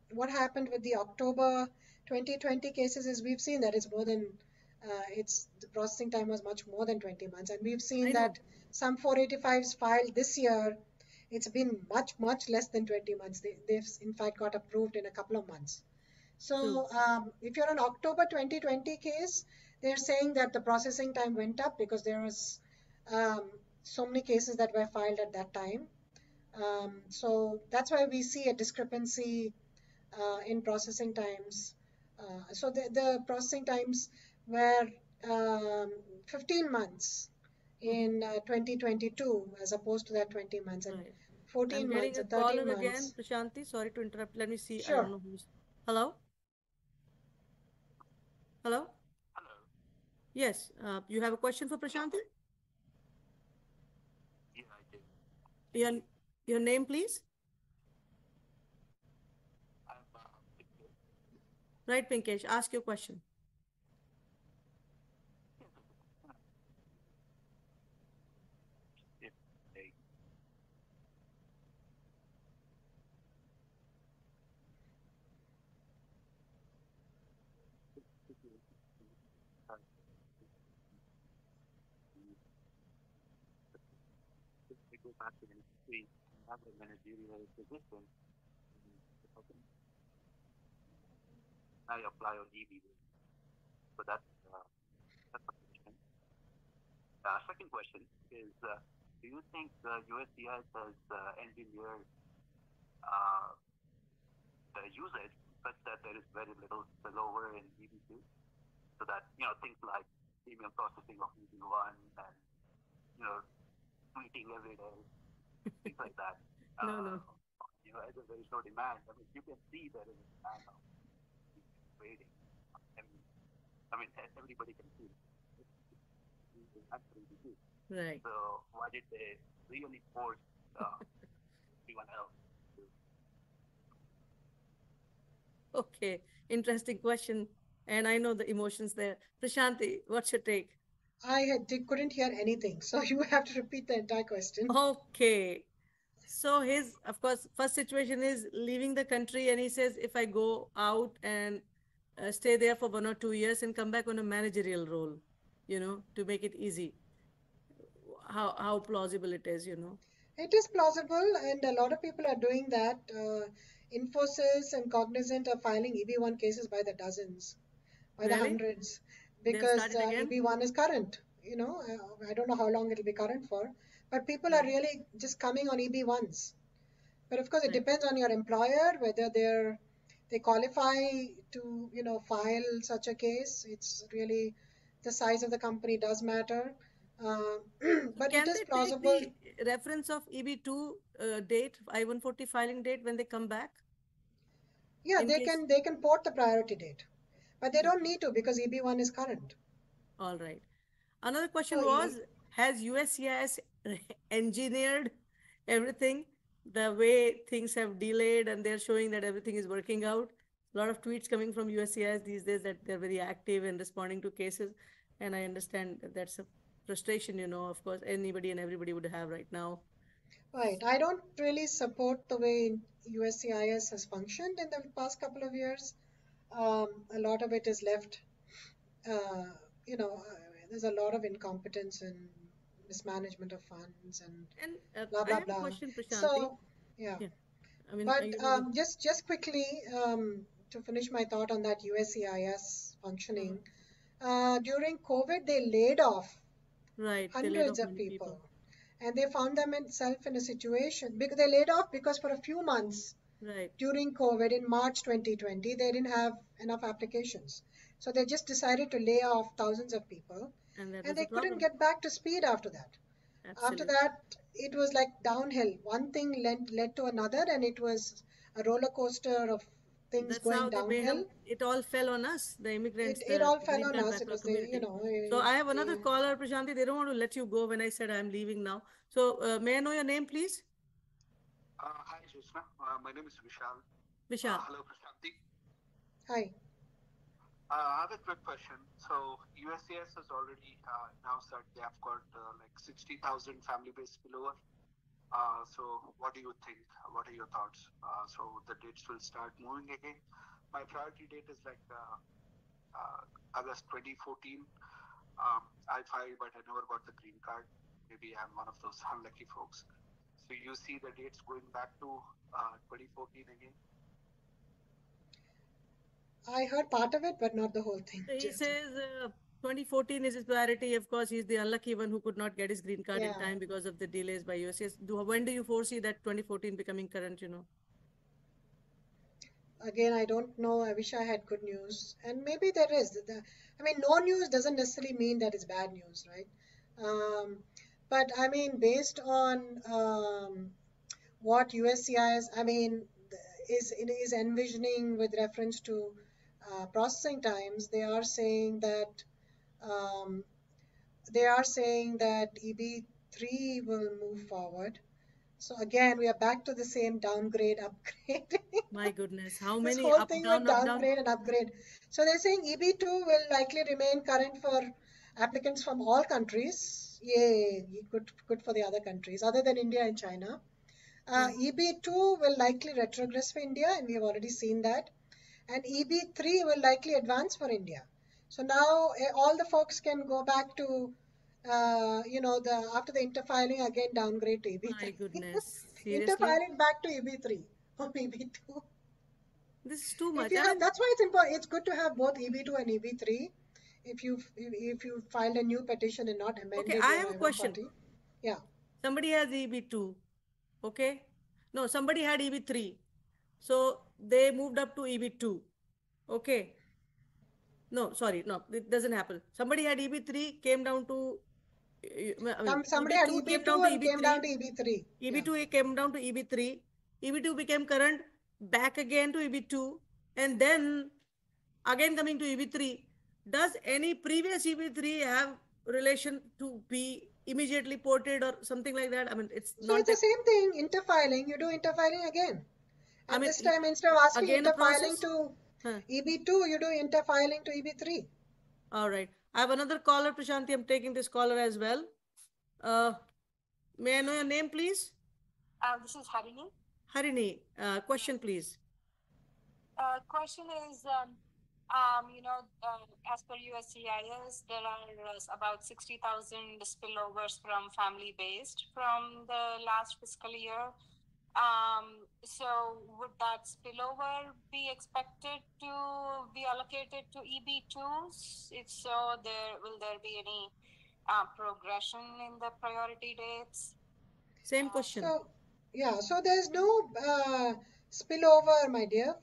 what happened with the October 2020 cases is we've seen that it's more than the processing time was much more than 20 months, and we've seen I know. that some 485s filed this year, it's been much less than 20 months. They've in fact got approved in a couple of months. So if you're an October 2020 case, they're saying that the processing time went up because there was so many cases that were filed at that time. So that's why we see a discrepancy in processing times. So the processing times were 15 months in 2022 as opposed to that 20 months, and Right. 14 I'm months getting a and 13 caller again, months. Prashanthi. Sorry to interrupt. Let me see. I Sure. don't know who's. Hello? Hello? Hello. Yes. You have a question for Prashanthi? Yeah, I did. Your name, please? I'm Right, Pinkesh. Ask your question. if they if they go back to the industry and have a managerial position, how can I apply on EB? So that's the question. Second question is, do you think the USCIS has engineered the usage such that there is very little spillover in EB2, so that things like email processing of EB1 and tweeting every day, things like that. No. As a very no demand. I mean, you can see there is a demand of trading. Everybody can see it. Actually, Right. so why did they really force everyone else to? Okay, interesting question. And I know the emotions there. Prashanthi, what's your take? Couldn't hear anything, so you have to repeat the entire question. Okay. So his, of course, first situation is leaving the country, and he says, if I go out and stay there for 1 or 2 years and come back on a managerial role, to make it easy. How plausible it is. It is plausible, and a lot of people are doing that. Infosys and Cognizant are filing EB1 cases by the dozens, by the Really? hundreds, They've because started again? EB1 is current. I don't know how long it'll be current for, but people are really just coming on EB1s. But of course, it Right. depends on your employer whether they qualify to file such a case. It's really the size of the company does matter, but it Can is they take plausible. the reference of EB2 date, I-140 filing date when they come back? Yeah, In case, they can port the priority date, but they don't okay, need to because EB1 is current. all right. Another question So was, has USCIS engineered everything the way things have delayed and they're showing that everything is working out? A lot of tweets coming from USCIS these days that they're very active in responding to cases. And I understand that that's a frustration, of course, anybody and everybody would have right now. right, I don't really support the way USCIS has functioned in the past couple of years. A lot of it is left, uh, there's a lot of incompetence and mismanagement of funds and And blah I blah have a blah. question, Prashanthi. So yeah, Yeah. I mean, but you know, just quickly, to finish my thought on that USCIS functioning, during COVID they laid off right. They laid hundreds off of many people, people. and they found themselves in a situation because they laid off because for a few months Right. during COVID in March 2020 they didn't have enough applications, so they just decided to lay off thousands of people, And that and was the they couldn't problem. get back to speed after that. After Absolutely. that, it was like downhill. One thing led to another, and it was a roller coaster of things That's going how the mayhem, downhill. it all fell on us, the immigrants, It the all fell green on card us. It backlog was community. So I have another caller, Prashanthi. They don't want to let you go when I said I'm leaving now. So may I know your name, please? Hi, Jyotshna. My name is Vishal. Vishal. Hello, Prashanthi. Hi. I have a quick question. So USCIS has already announced that they have got like 60,000 family-based spillover. So what do you think? What are your thoughts? So the dates will start moving again. My priority date is like August 2014. I filed, but I never got the green card. Maybe I'm one of those unlucky folks. So you see the dates going back to 2014 again? I heard part of it, but not the whole thing. He says 2014 is his priority. Of course, he's the unlucky one who could not get his green card in Yeah. time because of the delays by USCIS. When do you foresee that 2014 becoming current? Again, I don't know. I wish I had good news. And maybe there is. I mean, no news doesn't necessarily mean that it's bad news, right? But I mean, based on what USCIS, I mean, is envisioning with reference to processing times, um, they are saying that EB3 will move forward. So again, we are back to the same downgrade, upgrade. My goodness, how This many whole up, thing with down, up, down? downgrade and upgrade. So they're saying EB2 will likely remain current for applicants from all countries. Yay, good for the other countries other than India and China. EB2 will likely retrogress for India, and we have already seen that. And EB3 will likely advance for India. So now all the folks can go back to, the after the interfiling again downgrade to My EB3. goodness, seriously? Interfiling back to EB3 or EB2. This is too If much. you I have, mean, that's why it's important. It's good to have both EB2 and EB3. If you filed a new petition and not okay, amended I your have a I-140, question. yeah. Somebody has EB2, okay? No, somebody had EB3. So they moved up to EB2, okay? No, sorry, no, it doesn't happen. Somebody had EB3, came down to, I mean, Somebody had EB2 came down EB2 to and came down EB3, to EB3. Yeah. EB2 came down to EB3, EB2 became current, back again to EB2, and then again coming to EB3. Does any previous EB3 have relation to be immediately ported or something like that? I mean, it's So it's not the a, same thing, interfiling. You do interfiling again. I And mean, this time, instead of asking again a interfiling process? to Huh. EB2, you do interfiling to EB3. All right. I have another caller, Prashanthi. I'm taking this caller as well. Uh, may I know your name, please? This is Harini. Harini, question, please. Question is, as per USCIS, there are about 60,000 spillovers from family-based from the last fiscal year. So would that spillover be expected to be allocated to EB2s? If so, will there be any progression in the priority dates? Same question. So, yeah, so there's no spillover, my dear,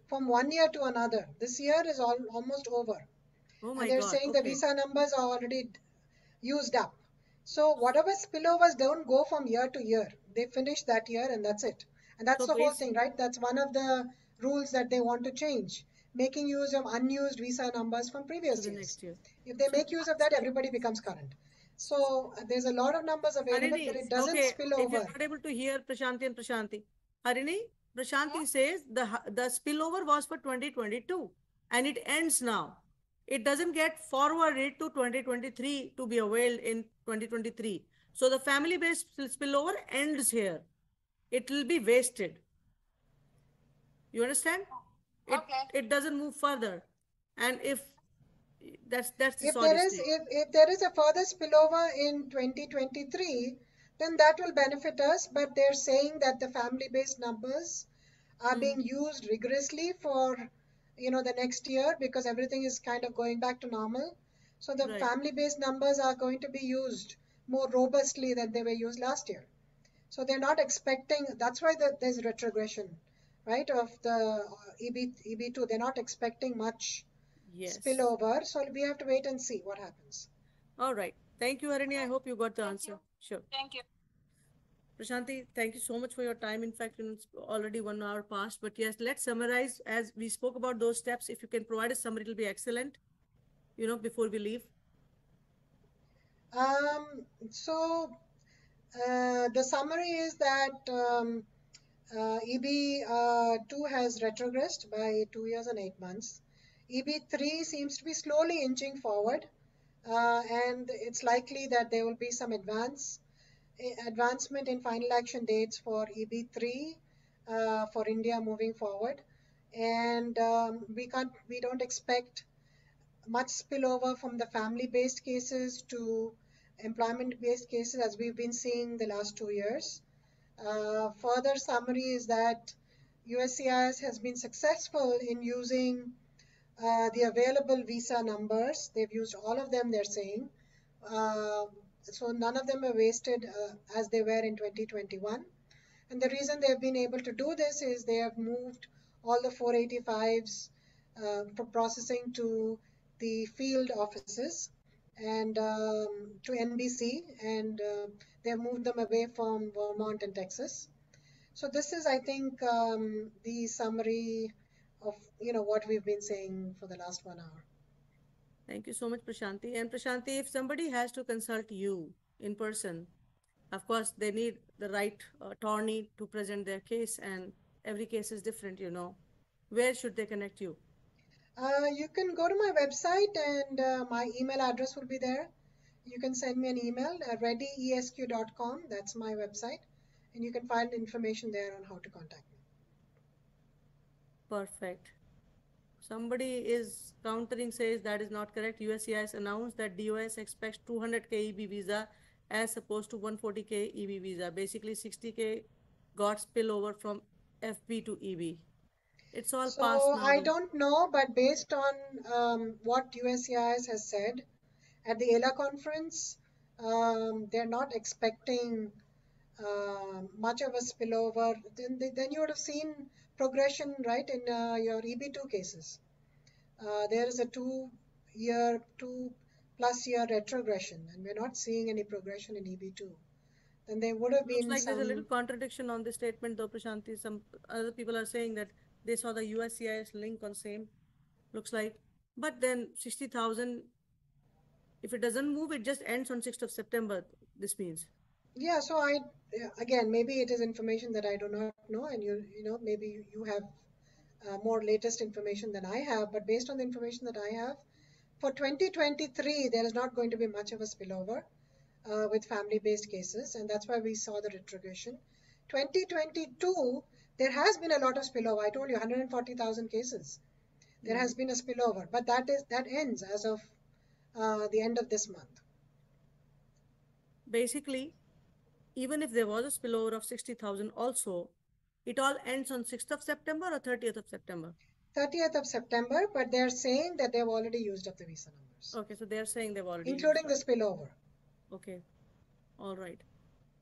from one year to another. This year is almost over. Oh And my they're God. saying the Okay. visa numbers are already used up. So whatever spillovers don't go from year to year. They finish that year and that's it. And that's So the whole thing, right? That's one of the rules that they want to change, making use of unused visa numbers from to previous the years. next year. If they So, make use of that, everybody becomes current. So there's a lot of numbers available, but Harini, it doesn't okay, spill if you're over. not able to hear Prashanthi and Prashanthi, Harini, Prashanthi says the spillover was for 2022 and it ends now. It doesn't get forwarded to 2023 to be availed in 2023. So the family-based spillover ends here. It will be wasted. You understand? Okay. It doesn't move further. And if that's the If sorry there is state. if there is a further spillover in 2023, then that will benefit us. But they're saying that the family-based numbers are being used rigorously for the next year because everything is kind of going back to normal. So the Right. family-based numbers are going to be used more robustly than they were used last year. So they're not expecting. That's why there's retrogression, right, of the EB2. They're not expecting much Yes. spillover. So we have to wait and see what happens. All right. Thank you, Harini. I hope you got the Thank answer. you. Sure. Thank you. Prashanthi, thank you so much for your time. In fact, it's already 1 hour past. But yes, let's summarize as we spoke about those steps. If you can provide a summary, it'll be excellent, before we leave. So the summary is that EB2 has retrogressed by 2 years and 8 months. EB3 seems to be slowly inching forward, and it's likely that there will be some advancement in final action dates for EB3 for India moving forward. And we don't expect much spillover from the family-based cases to employment-based cases as we've been seeing the last 2 years. Further summary is that USCIS has been successful in using the available visa numbers. They've used all of them, they're saying. So none of them are wasted as they were in 2021. And the reason they've been able to do this is they have moved all the 485s for processing to the field offices and to NBC, and they've moved them away from Vermont and Texas. So this is, I think, the summary of what we've been saying for the last 1 hour. Thank you so much, Prashanthi. And Prashanthi, if somebody has to consult you in person, of course, they need the right attorney to present their case, and every case is different, Where should they connect you? You can go to my website and my email address will be there. You can send me an email, reddysq.com. That's my website. And you can find information there on how to contact me. Perfect. Somebody is countering, says that is not correct. USCIS announced that DOS expects 200K EB visa as opposed to 140K EB visa. Basically, 60K got spillover from FB to EB. It's all So past now. I don't know, but based on what USCIS has said at the ELA conference, they're not expecting much of a spillover. Then you would have seen progression, right, in your EB2 cases. There is a 2+ year retrogression, and we're not seeing any progression in EB2. Then there would have Looks been like there's a little some. contradiction on this statement, though, Prashanthi. Some other people are saying that they saw the USCIS link on same. Looks like, but then 60,000. If it doesn't move, it just ends on 6th of September. This means. Yeah, so again, maybe it is information that I do not know, and maybe you have more latest information than I have. But based on the information that I have, for 2023, there is not going to be much of a spillover with family-based cases, and that's why we saw the retrogression. 2022, there has been a lot of spillover. I told you 140,000 cases. There has been a spillover, but that ends as of the end of this month. Basically, even if there was a spillover of 60,000 also, it all ends on 6th of September or 30th of September? 30th of September, but they're saying that they've already used up the visa numbers. Okay, so they're saying they've already including the used up. spillover. Okay, all right.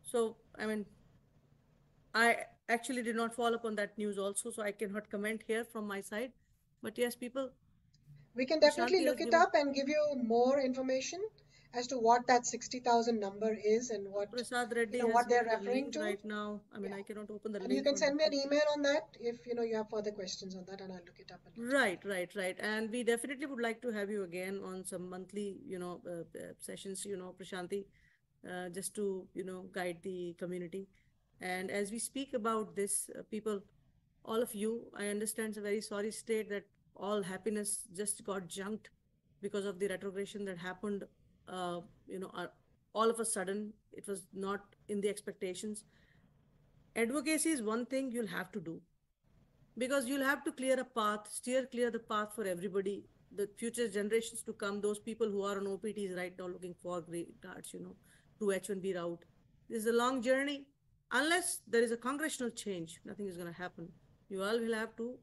So, I mean, I actually did not follow up on that news also, so I cannot comment here from my side. But yes, people. We can definitely Prashanthi look has it given. up and give you more information as to what that 60,000 number is and Prasad Reddy has what they're given the referring link to. right now. I mean, Yeah. I cannot open the And you link. can On send me an the email on that if you have further questions on that, and I'll look it up and let you know. Right. And we definitely would like to have you again on some monthly, sessions, Prashanthi, just to, guide the community. And as we speak about this, people, all of you, I understand it's a very sorry state that all happiness just got junked because of the retrogression that happened, uh, you know, uh, all of a sudden. It was not in the expectations. Advocacy is one thing you'll have to do, because you'll have to clear a path, steer clear the path for everybody, the future generations to come, those people who are on OPTs right now looking for green cards, through H1B route. This is a long journey. Unless there is a congressional change, nothing is going to happen. You all will have to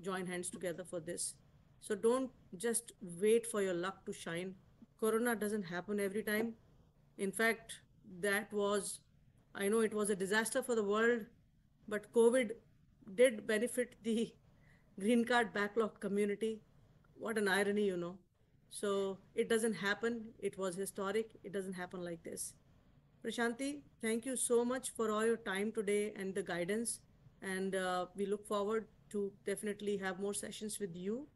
join hands together for this. So don't just wait for your luck to shine. Corona doesn't happen every time. In fact, that was, I know it was a disaster for the world, but COVID did benefit the green card backlog community. What an irony. So it doesn't happen. It was historic. It doesn't happen like this. Prashanthi, thank you so much for all your time today and the guidance. And we look forward to definitely have more sessions with you